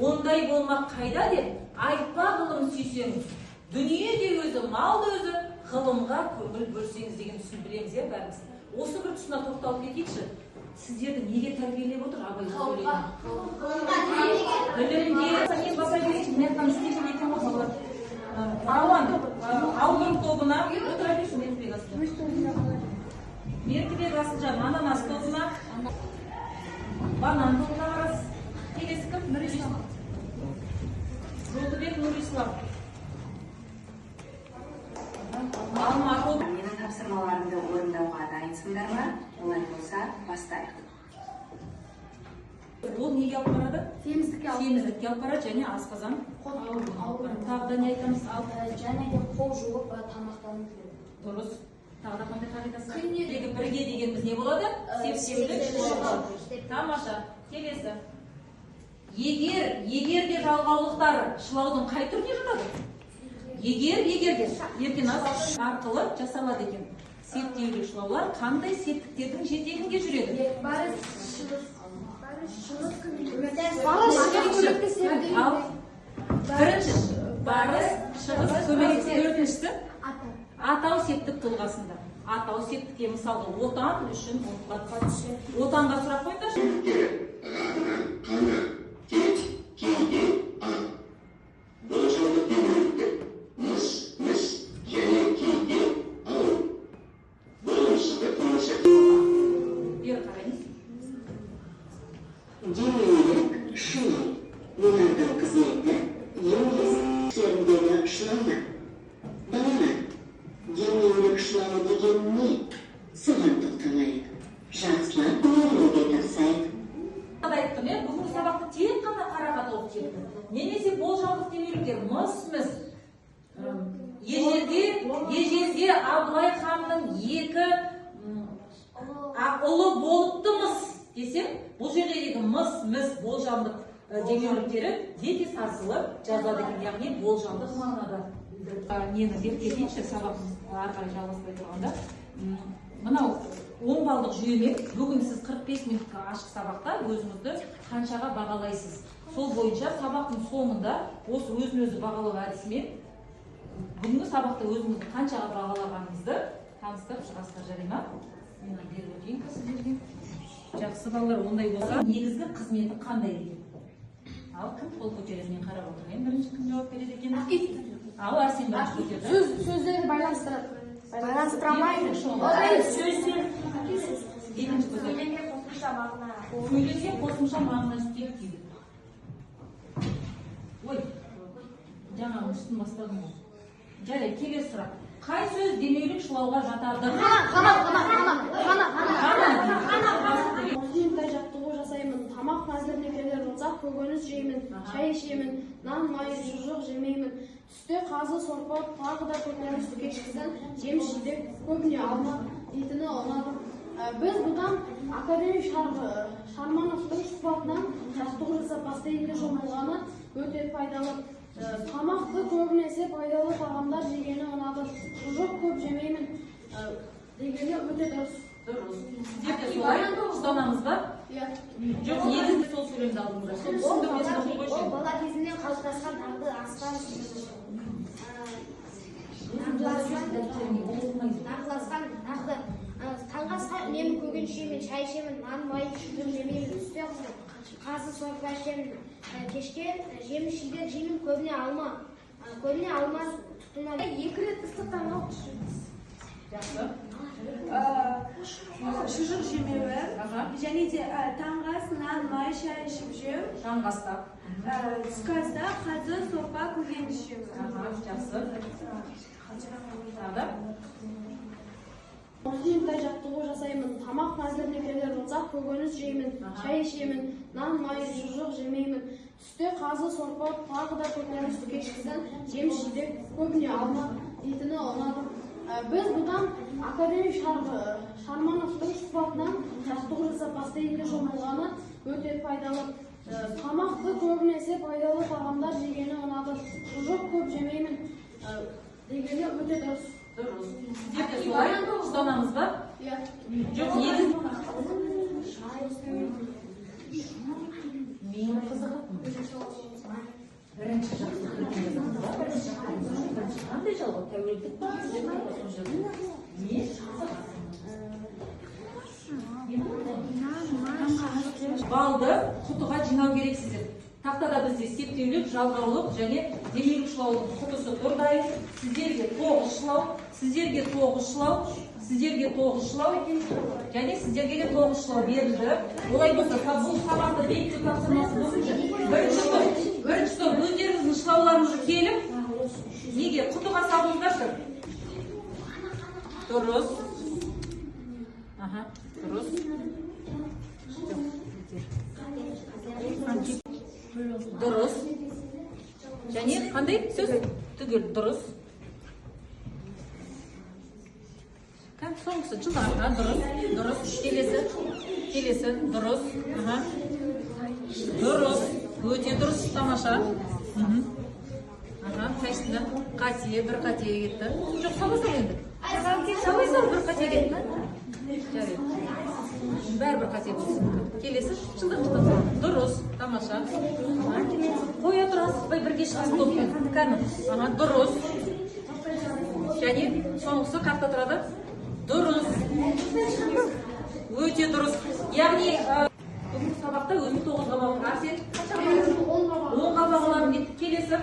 Ондай болмақ қайда деп, айтпа ғылым сүйсеңіз. Дүние де өзі, мал да өзі, ғылымға көңіл бөлсеңіз деген түсін білеміз, бәріміз. Осы бір тұсына тоқталып кетейікші. Сіздерді неге тәрбиелеп отыр Абай сөйлеген? Білімге, мен баса берейінші, мен айтқан істеген екен ғой балалар. Рауан, алғын тобына, отыра берші, Меркебек Асылжан. Меркебек Асылжан, ананас тобына, банан тобына барасыз. Келесі кім? Нұрислам. Жолдыбек Нұрислам. Алма тобы. Менің тапсырмаларымды орындауға дайынсыңдар ма? Олай болса, бастайық. Ол неге алып барады? Семіздікке алып барады және асқазан. Тағы да не айтамыз? Және де қол жуып тамақтанып жүреді. Дұрыс. Тағы да қандай қағидасы? Күндегі бірге дегеніміз не болады? Септемдік шылау. Тамаша. Келесі. Егер де жалғаулықтар шылаудың қай түріне жатады? Егер де ертеңаз арқылы жасалады екен. Септеулі шылаулар қандай септіктердің жетегінде жүреді? Бірінші барыс, шығыс, көмекші. Төртіншісі атау септік тұлғасында. Атау септікке мысалы отан үшін отанға сұрақ қойыңдаршы. Демейлік шылау. Олардың қызметі емдес іштеріндегі шылаулар. Балалар, демейлік шылауы деген не? Соған тоқталайық. Жақсылап көңілге тапсайық. Айттым, бүгінгі сабақты тек қана қараға толып кетті. Немесе болжамдық демейліктер мыс-мыс. Ежелде Абылай ханның екі ұлы болыпты-мыс десем, бұл жердегі мыс-мыс болжамдық демеуліктері дете сарсылып жазылады екен, яғни болжамдық мағынада. Нені зерттейінші сабағымыз арқылы жалғаспай тұрғанда. Мынау 10 балдық жүйемен бүгін сіз 45 минутқа ашық сабақта өзіңізді қаншаға бағалайсыз. Сол бойынша сабақтың соңында осы өзін-өзі бағалау әдісімен бүгінгі сабақта өзіңізді қаншаға бағалағаныңызды таныстырып шығасыздар, жарай ма? Мен беріп өтейін сіздерге. Жақсы балалар, ондай болса, негізгі қызметі қандай екен? Ал кім қол көтереді, мен қарап отырайын. Бірінші кім жауап береді екен? Ал Арсен бірінші көтерді. Сөздерді байланыстырады. Байланыстырамайды. Сөздер. Екінші көтерді. Сөйлесе қосымша мағына үстейік дейді. Ой, жаңа үстін бастадым ғой. Жарай, келесі сұрақ. Қай сөз демеулік шылауға жатады? Қана. Жаттығу жасаймын. Тамақ әзірлеп келер болсақ, көкөніс жеймін, шай ішемін, нан, май, шұжық жемеймін. Түсте қазы, сорпа, тағы да көкөніс, кешкісін жеміс-жидек, көбіне алма дейтіні ұнады. Біз бұдан академик Шармановтың сұхбатынан жаттығу жасап бассейнге шомылғаны өте пайдалы. Тамақты көбінесе пайдалы тағамдар жегені ұнады. Шұжық көп жемеймін дегені өте дұрыс. Дұрыс. Сіздер де солай ұстанамыз ба? Жоқ, негізінде сол сөйлемді алдыңыздар. Ол бала кезінен қалыптасқан дағды асқан дағды. Таңғы асқа үнемі көкөніс жеймін, шай ішемін, нан, май, шұжық жемеймін. Түсте қазы, сорпа ішемін. Кешке жеміс-жидек жеймін, көбіне алма тұтынамын. 2 рет ыстықтан алып ішеміз. Жақсы. Шұжық жемеуі, және де таңғы ас, нан, май, шай ішіп жеу. Таңғы аста. Түскі аста қазы, сорпа, көкөніс жеу. Жақсы. Тағы? Жаттығу жасаймын. Тамақ әзірлеп келер болсақ, көкөніс жеймін, шай ішемін, нан, май, шұжық жемеймін. Түсте қазы, сорпа, тағы да көкөніс, кешкісін жеміс-жидек, көбіне алма дейтіні ұнады. Біз бұдан академик Шармановтың сұхбатынан жаттығу жасап бассейнге шомылғаны өте пайдалы. Тамақты көбінесе пайдалы тағамдар жегені ұнады. Шұжық көп жемеймін дегені өте дұрыс. Дұрыс. Сіздер де солай ұстанамыз ба? Жоқ, негізінде мені қызығып қандай жалға тәуелдік бар сіздер айтатын жерде не балды құтыға жинау керексіздер. Тақтада бізде септеулік, жалғаулық және демеулік шылаудың құтысы тұрдай. Сіздерге 9 шылау, сіздерге 9 шылау, сіздерге 9 шылау және сіздерге де 9 шылау берілді. Олай болса, бұл сабақты бекіту тапсырмасы бойынша бірінші топ өздеріңіздің шылауларыңызды келіп, неге құтыға салыңыздаршы? Дұрыс. Дұрыс. Дұрыс. Және қандай сөз? Түгел дұрыс. Соңғысы жылдарға дұрыс. Дұрыс. Келесі дұрыс. Дұрыс. Өте дұрыс. Тамаша. Қайсысында қате, бір қатеге кетті. Жоқ, саласал енді. Саласал бір қатеге кетті. Жарайды. Бәрі бір қате болсын. Келесі жылдарға дұрыс. Тамаша. Қоя тұрасыз, бірге шығасыз топпен. Кәні. Дұрыс. Және соңғысы қақта тұрады. Дұрыс. Өте дұрыс. Яғни бүгінгі сабақта өзі 9 қабағын Арсен 10 қабағын алып келесі